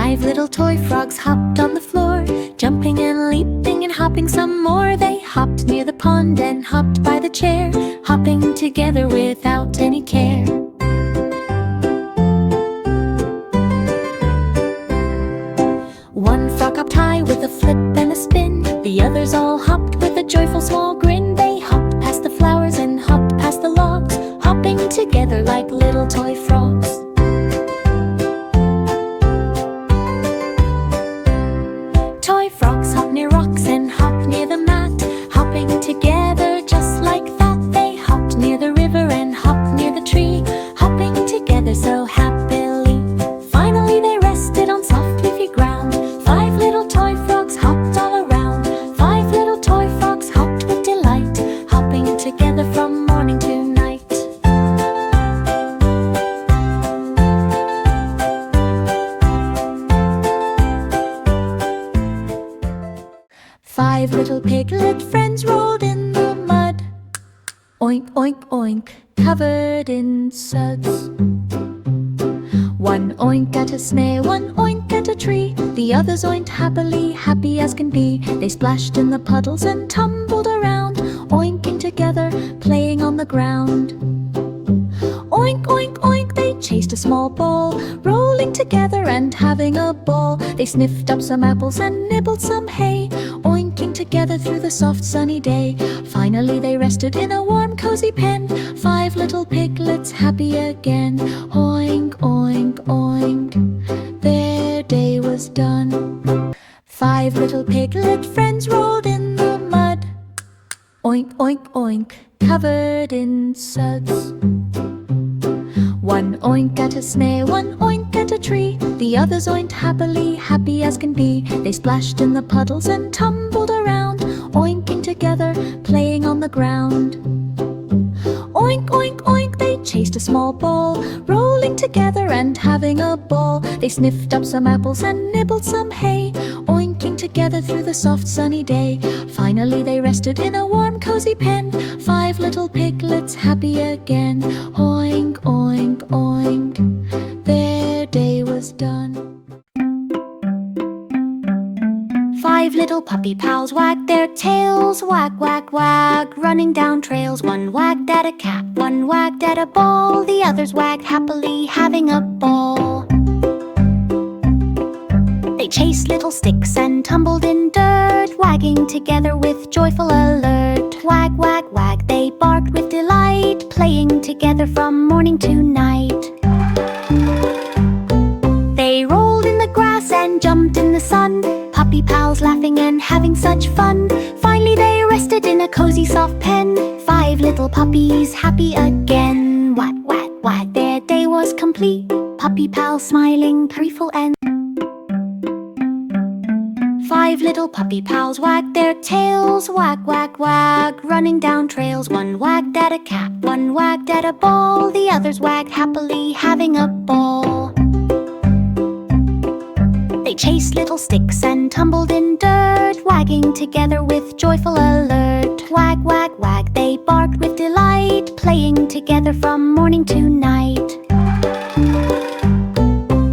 5 little toy frogs hopped on the floor, jumping and leaping and hopping some more. They hopped near the pond and hopped by the chair, hopping together without any care. One frog hopped high with a flip and a spin. The others all hopped with a joyful small grin. They hopped past the flowers and hopped past the logs, hopping together like little toy frogs. Toy frogs hop near rocks and hop near the mat, hopping together just like that. They hopped near the river and hopped near the tree, hopping together so happily. Finally they rested on soft leafy ground. 5 little toy frogs hopped all around. 5 little toy frogs hopped with delight, hopping together from morning to night. 5 little piglet friends rolled in the mud, oink, oink, oink, covered in suds. One oink at a snail, one oink at a tree. The others oinked happily, happy as can be. They splashed in the puddles and tumbled around, oinking together, playing on the ground. Oink, oink, oink, they chased a small ball, rolling together and having a ball. They sniffed up some apples and nibbled some hay, oinking together through the soft sunny day. Finally they rested in a warm cozy pen, 5 little piglets happy again. Oink, oink, oink, their day was done. 5 little piglet friends rolled in the mud, oink, oink, oink, covered in suds. One oink at a snail, one oink at a tree. The others oinked happily, happy as can be. They splashed in the puddles and tumbled around, oinking together, playing on the ground. Oink, oink, oink, they chased a small ball, rolling together and having a ball. They sniffed up some apples and nibbled some hay, oinking together through the soft sunny day. Finally they rested in a warm cozy pen, 5 little piglets happy again. Oink, oink, oink, their day was done. 5 little puppy pals wagged their tails, wag, wag, wag, running down trails. One wagged at a cat, one wagged at a ball. The others wagged happily, having a ball. They chased little sticks and tumbled in dirt, wagging together with joyful alert. Wag, wag, wag, they barked with delight, playing together from morning to night. They rolled in the grass and jumped in the sun, puppy pals laughing and having such fun. Finally they rested in a cozy soft pen, 5 little puppies happy again. Wag, wag, wag, their day was complete, puppy pals smiling, playful and 5 little puppy pals wagged their tails, wag, wag, wag, running down trails. One wagged at a cat, one wagged at a ball. The others wagged happily, having a ball. They chased little sticks and tumbled in dirt, wagging together with joyful alert. Wag, wag, wag, they barked with delight, playing together from morning to night.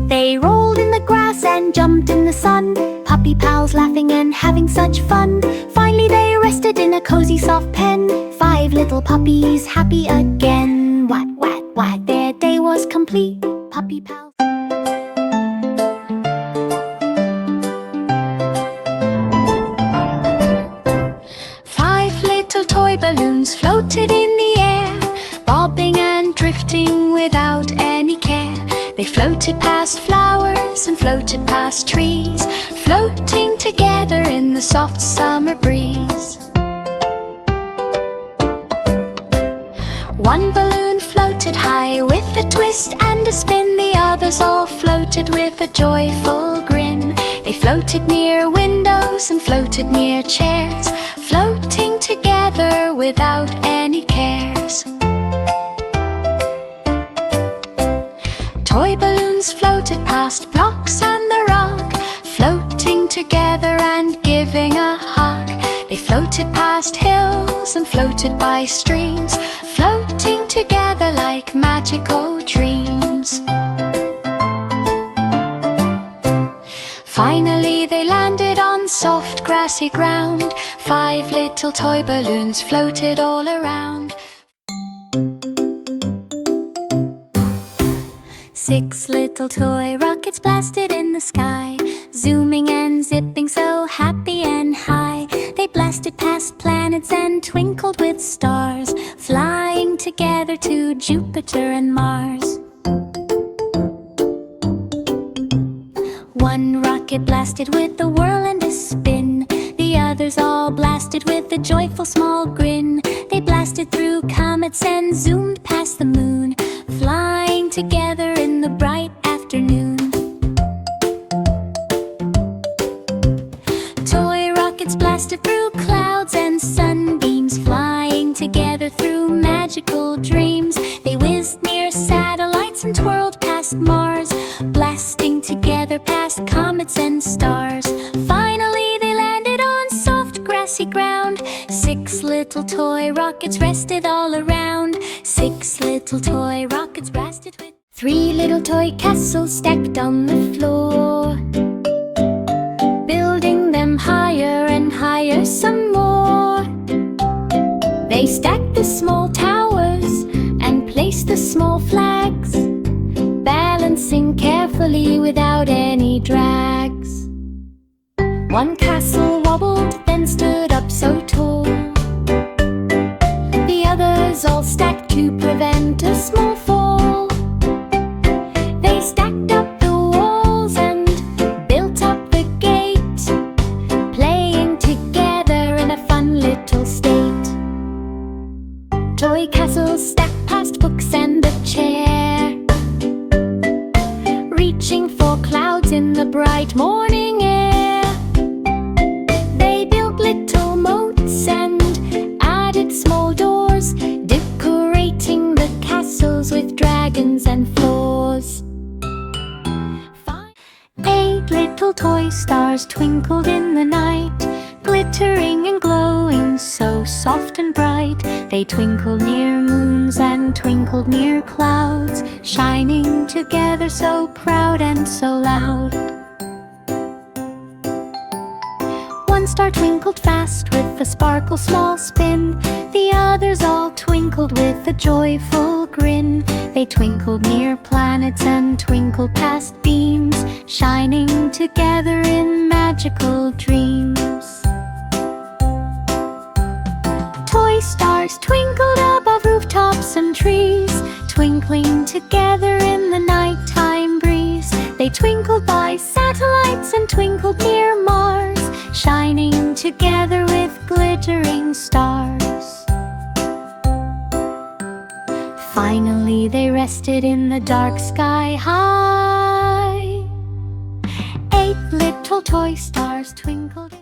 They rolled in the grass and jumped in the sun, puppy pals laughing and having such fun. Finally they rested in a cozy soft pen, 5 little puppies happy again. Wag, wag, wag, their day was complete, puppy pals. 5 little toy balloons floated in the air, bobbing and drifting without any care. They floated past flowers and floated past trees, floating together in the soft summer breeze. One balloon floated high with a twist and a spin. The others all floated with a joyful grin. They floated near windows and floated near chairs, floating together without any cares. Toy balloons floated past blocks and the rock, floating together and giving a hug. They floated past hills and floated by streams, floating together like magical dreams. Finally they landed on soft grassy ground. 5 little toy balloons floated all around. 6 little toy rockets blasted in the sky, zooming and zipping so happy and high. They blasted past planets and twinkled with stars, flying together to Jupiter and Mars. 1 rocket blasted with a whirl and a spin. The others all blasted with a joyful small grin. They blasted through comets and zoomed past the moon, flying together in the bright afternoon. Toy rockets blasted through clouds and sunbeams, flying together through magical dreams. They whizzed near satellites and twirled past Mars, blasting together past comets and stars. Finally they landed on soft grassy ground. 6 little toy rockets rested all around. 6 little toy rockets blasted with 3 little toy castles stacked on the floor, building them higher and higher some more. They stacked the small towers and placed the small flags, balancing carefully without any drags. 1 castle wobbled, then stood up so tall. The others all stacked to prevent a small fall. They stacked up the walls and built up the gate, playing together in a fun little state. Toy castles stacked past books and a chair, reaching for clouds in the bright morning air. They built little moats and added small doors, decorating the castles with dragons and floors. 8 little toy stars twinkled in the night, glittering and glowing so soft and bright. They twinkled near moons and twinkled near clouds, shining together so proud and so loud. 1 star twinkled fast with a sparkle small spin. The others all twinkled with a joyful grin. They twinkled near planets and twinkled past beams, shining together in magical dreams. Toy stars twinkled above rooftops and trees, twinkling together in the nighttime breeze. They twinkled by satellites and twinkled near Mars, shining together with glittering stars. Finally they rested in the dark sky high. 8 little toy stars twinkled.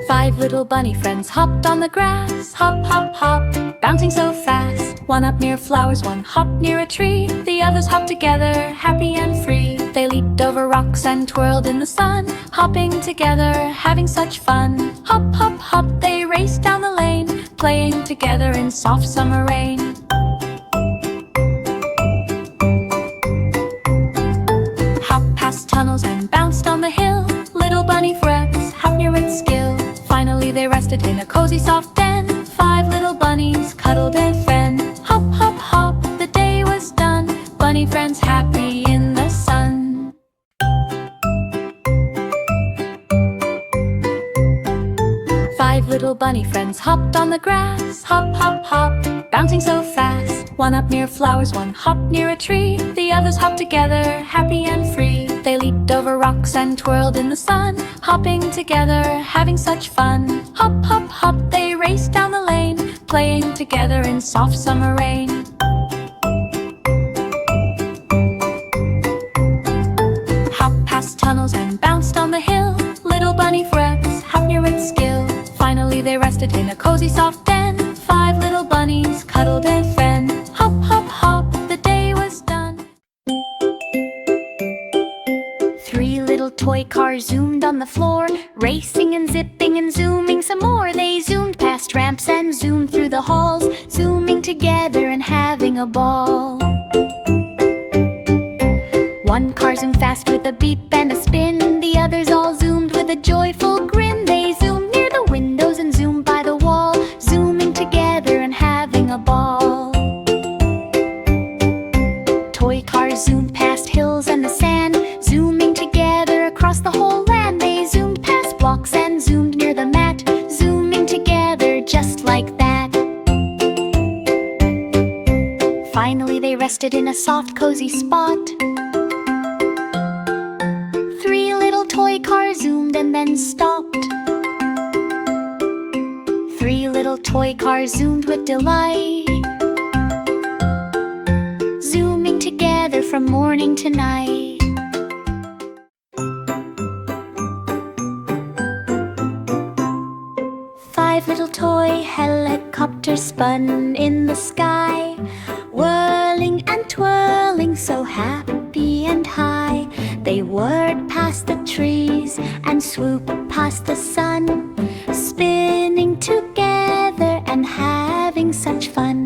5 little bunny friends hopped on the grass, hop, hop, hop, bouncing so fast. 1 up near flowers, 1 hopped near a tree. The others hopped together, happy and free. They leaped over rocks and twirled in the sun, hopping together, having such fun. Hop, hop, hop, they raced down the lane, playing together in soft summer rain. Hop past tunnels and bounced on the hill. Little bunny friends, happier with skill. Finally they rested in a cozy soft den. 5 little bunnies cuddled and friend. Hop, hop, hop, the day was done. Bunny friends happy in the sun. 5 little bunny friends hopped on the grass, hop, hop, hop, bouncing so fast. 1 up near flowers, 1 hopped near a tree. The others hopped together, happy and free. They leaped over rocks and twirled in the sun, hopping together, having such fun. Hop, hop, hop, they raced down the lane, playing together in soft summer rain. Hop past tunnels and bounced on the hill. Little bunny friends, happier with skill. Finally they rested in a cozy soft den. 5 little bunnies cuddled and friend. Hop, hop, hop, the day was done. 3 little toy cars zoomed on the floor, racing and zipping and zooming some more. They zoomed past ramps and zoomed through the halls, zooming together and having a ball. One car zoomed fast with a beep and a spin. The others all zoomed with a joyful grin. They zoomed near the windows and zoomed by the wall, zooming together and having a ball. Toy cars zoomed past hills and the sand, zooming together across the whole land. They zoomed past blocks and zoomed near the mat, zooming together just like that. Finally they rested in a soft, cozy spot. Three little toy cars zoomed and then stopped. Three little toy cars zoomed with delight, zooming together from morning to night. Five little toy helicopters spun in the sky, whirling and twirling so happy and high. They whirred past the trees and swooped past the sun, spinning together and having such fun.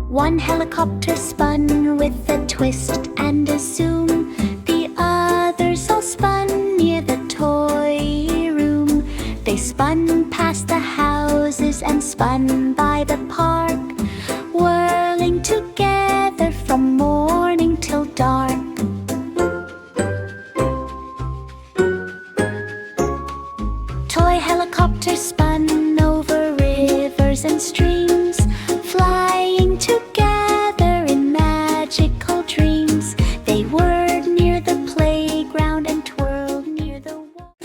One helicopter spun with a twist and a zoom. The others all spun near the toy room. They spun past the houses and spun by the park, whirling together from morning till dark. Toy helicopters spun over rivers and streams, flying together in magical dreams. They whirred near the playground and twirled near the wall.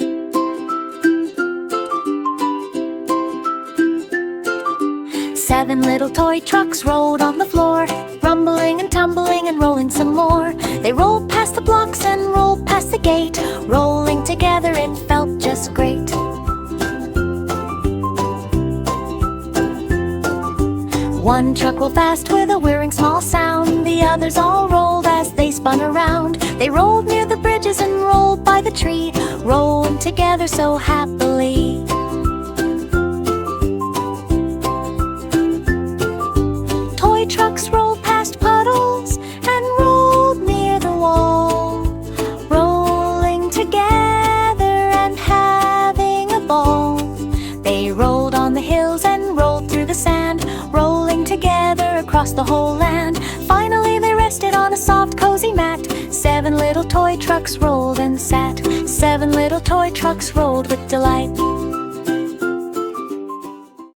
Seven little toy trucks rolled on the floor, rumbling and tumbling and rolling some more. They rolled past the blocks and rolled past the gate, rolling together it felt just great. One truck rolled fast with a whirring small sound. The others all rolled as they spun around. They rolled near the bridges and rolled by the tree, rolling together so happily. Toy trucks rolled past puddles and rolled near the wall, rolling together and having a ball. They rolled on the hills and rolled through the sand, rolling together across the whole land. Finally they rested on a soft, cozy mat. Seven little toy trucks rolled and sat. Seven little toy trucks rolled with delight.